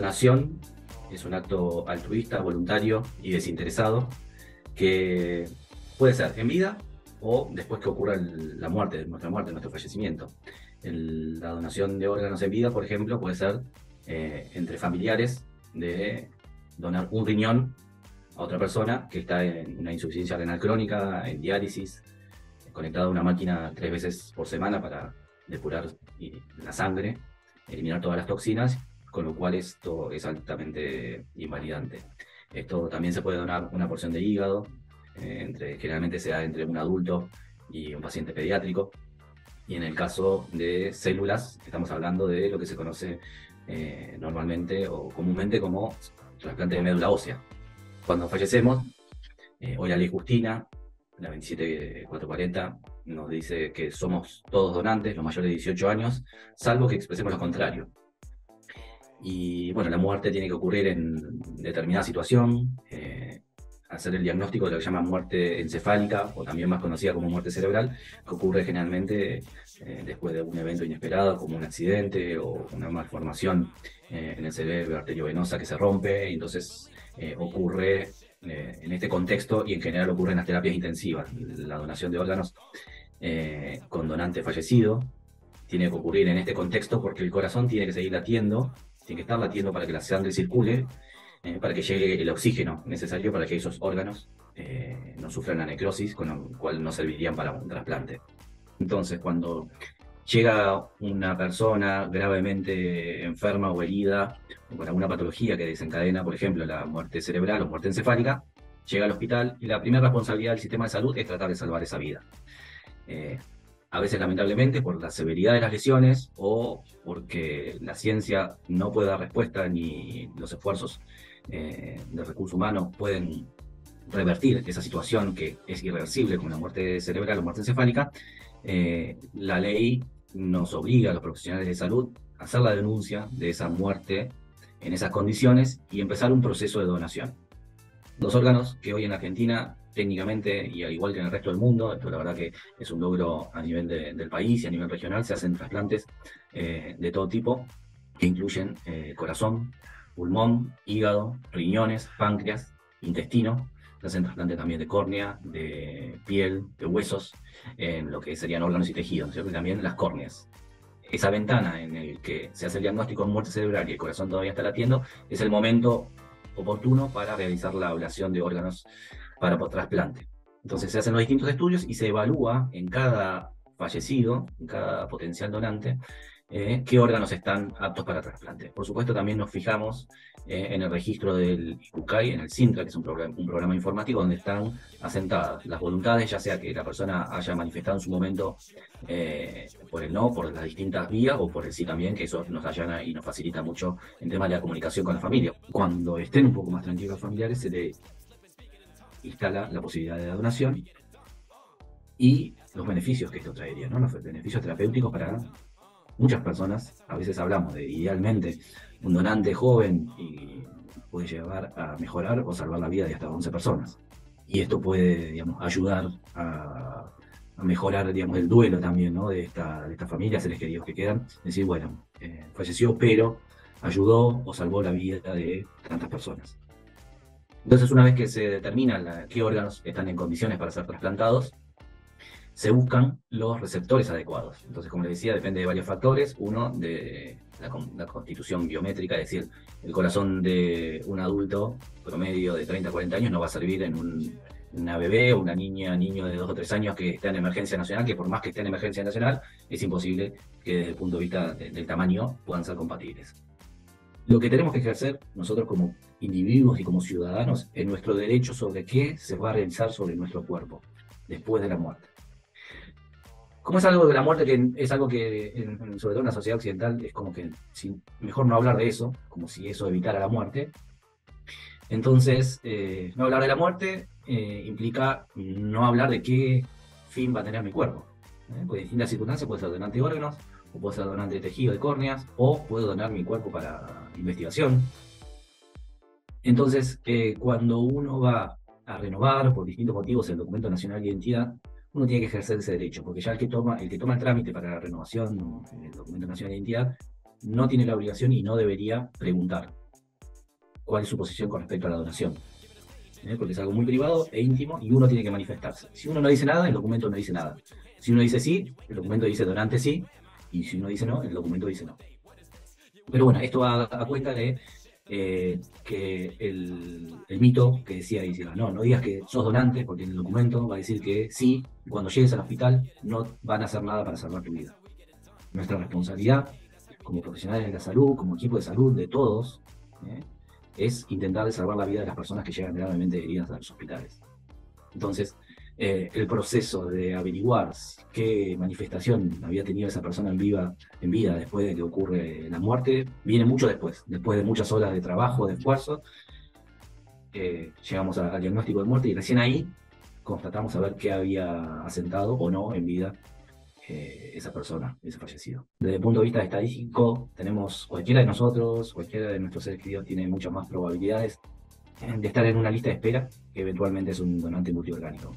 donación es un acto altruista, voluntario y desinteresado que puede ser en vida o después que ocurra la muerte, nuestra muerte, nuestro fallecimiento. La donación de órganos en vida, por ejemplo, puede ser entre familiares de donar un riñón a otra persona que está en una insuficiencia renal crónica, en diálisis, conectada a una máquina 3 veces por semana para depurar la sangre, eliminar todas las toxinas, con lo cual esto es altamente invalidante. Esto también se puede donar una porción de hígado, generalmente se da entre un adulto y un paciente pediátrico. Y en el caso de células, estamos hablando de lo que se conoce normalmente o comúnmente como trasplante de médula ósea. Cuando fallecemos, hoy la ley Justina, la 27440, nos dice que somos todos donantes, los mayores de 18 años, salvo que expresemos lo contrario. Y bueno, la muerte tiene que ocurrir en determinada situación, hacer el diagnóstico de lo que llaman muerte encefálica, o también más conocida como muerte cerebral, que ocurre generalmente después de un evento inesperado, como un accidente o una malformación en el cerebro arteriovenosa que se rompe, y entonces ocurre en este contexto, y en general ocurre en las terapias intensivas. La donación de órganos con donante fallecido tiene que ocurrir en este contexto porque el corazón tiene que seguir latiendo, tiene que estar latiendo para que la sangre circule, para que llegue el oxígeno necesario para que esos órganos no sufran la necrosis, con lo cual no servirían para un trasplante. Entonces, cuando llega una persona gravemente enferma o herida, o con alguna patología que desencadena, por ejemplo, la muerte cerebral o muerte encefálica, llega al hospital y la primera responsabilidad del sistema de salud es tratar de salvar esa vida. A veces, lamentablemente, por la severidad de las lesiones o porque la ciencia no puede dar respuesta ni los esfuerzos de recursos humanos pueden revertir esa situación que es irreversible como la muerte cerebral o muerte encefálica, la ley nos obliga a los profesionales de salud a hacer la denuncia de esa muerte en esas condiciones y empezar un proceso de donación. Los órganos que hoy en Argentina, técnicamente, y al igual que en el resto del mundo, esto la verdad que es un logro a nivel del país y a nivel regional, se hacen trasplantes de todo tipo, que incluyen corazón, pulmón, hígado, riñones, páncreas, intestino. Se hacen trasplantes también de córnea, de piel, de huesos, en lo que serían órganos y tejidos, ¿cierto? Y también las córneas. Esa ventana en el que se hace el diagnóstico de muerte cerebral y el corazón todavía está latiendo, es el momento oportuno para realizar la ablación de órganos para trasplante. Entonces se hacen los distintos estudios y se evalúa en cada fallecido, en cada potencial donante, qué órganos están aptos para trasplante. Por supuesto, también nos fijamos en el registro del ICUCAI, en el CINTRA, que es un programa informático donde están asentadas las voluntades, ya sea que la persona haya manifestado en su momento por el no, por las distintas vías, o por el sí también, que eso nos allana y nos facilita mucho en temas de la comunicación con la familia. Cuando estén un poco más tranquilos los familiares, se le instala la posibilidad de la donación y los beneficios que esto traería, ¿no? Los beneficios terapéuticos para muchas personas. A veces hablamos de, idealmente, un donante joven y puede llevar a mejorar o salvar la vida de hasta 11 personas. Y esto puede, digamos, ayudar a mejorar, digamos, el duelo también, ¿no? de esta familia, seres queridos que quedan. Decir, bueno, falleció, pero ayudó o salvó la vida de tantas personas. Entonces, una vez que se determina qué órganos están en condiciones para ser trasplantados, se buscan los receptores adecuados. Entonces, como les decía, depende de varios factores. Uno, de la constitución biométrica, es decir, el corazón de un adulto promedio de 30 a 40 años no va a servir en una bebé o una niño de 2 o 3 años que está en emergencia nacional, que por más que esté en emergencia nacional, es imposible que desde el punto de vista del tamaño puedan ser compatibles. Lo que tenemos que ejercer nosotros como individuos y como ciudadanos es nuestro derecho sobre qué se va a realizar sobre nuestro cuerpo después de la muerte. Como es algo de la muerte que es algo que, sobre todo en la sociedad occidental, es como que mejor no hablar de eso, como si eso evitara la muerte. Entonces, no hablar de la muerte implica no hablar de qué fin va a tener mi cuerpo. Porque en distintas circunstancias puede ser donante de órganos, o puedo ser donante de tejido, de córneas, o puedo donar mi cuerpo para investigación. Entonces, cuando uno va a renovar por distintos motivos el documento nacional de identidad, uno tiene que ejercer ese derecho, porque ya el que toma el trámite para la renovación del documento nacional de identidad no tiene la obligación y no debería preguntar cuál es su posición con respecto a la donación. Porque es algo muy privado e íntimo y uno tiene que manifestarse. Si uno no dice nada, el documento no dice nada. Si uno dice sí, el documento dice donante sí, y si uno dice no, el documento dice no. Pero bueno, esto va a cuenta de que el mito que decía, no digas que sos donante, porque en el documento va a decir que sí, y cuando llegues al hospital no van a hacer nada para salvar tu vida. Nuestra responsabilidad como profesionales de la salud, como equipo de salud de todos, es intentar salvar la vida de las personas que llegan gravemente heridas a los hospitales. Entonces, el proceso de averiguar qué manifestación había tenido esa persona en vida después de que ocurre la muerte, viene mucho después de muchas horas de trabajo, de esfuerzo. Llegamos al diagnóstico de muerte y recién ahí constatamos a ver qué había asentado o no en vida esa persona, ese fallecido. Desde el punto de vista estadístico, tenemos cualquiera de nosotros, cualquiera de nuestros seres queridos tiene muchas más probabilidades de estar en una lista de espera que eventualmente es un donante multiorgánico.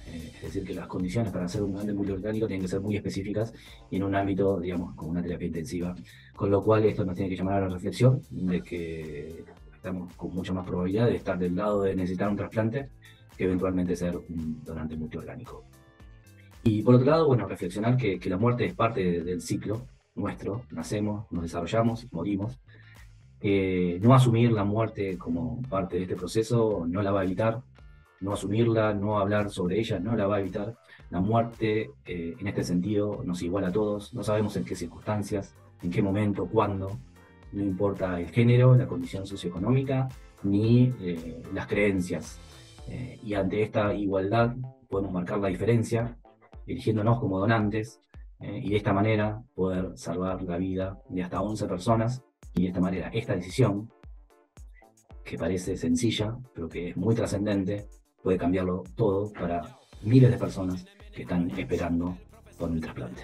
Es decir, que las condiciones para ser un donante multiorgánico tienen que ser muy específicas y en un ámbito, digamos, como una terapia intensiva. Con lo cual esto nos tiene que llamar a la reflexión de que estamos con mucha más probabilidad de estar del lado de necesitar un trasplante que eventualmente ser un donante multiorgánico. Y por otro lado, bueno, reflexionar que la muerte es parte del ciclo nuestro. Nacemos, nos desarrollamos, morimos. No asumir la muerte como parte de este proceso no la va a evitar. No asumirla, no hablar sobre ella, no la va a evitar. La muerte, en este sentido, nos iguala a todos. No sabemos en qué circunstancias, en qué momento, cuándo. No importa el género, la condición socioeconómica, ni las creencias. Y ante esta igualdad podemos marcar la diferencia, eligiéndonos como donantes, y de esta manera poder salvar la vida de hasta 11 personas. Y de esta manera, esta decisión, que parece sencilla, pero que es muy trascendente, puede cambiarlo todo para miles de personas que están esperando por un trasplante.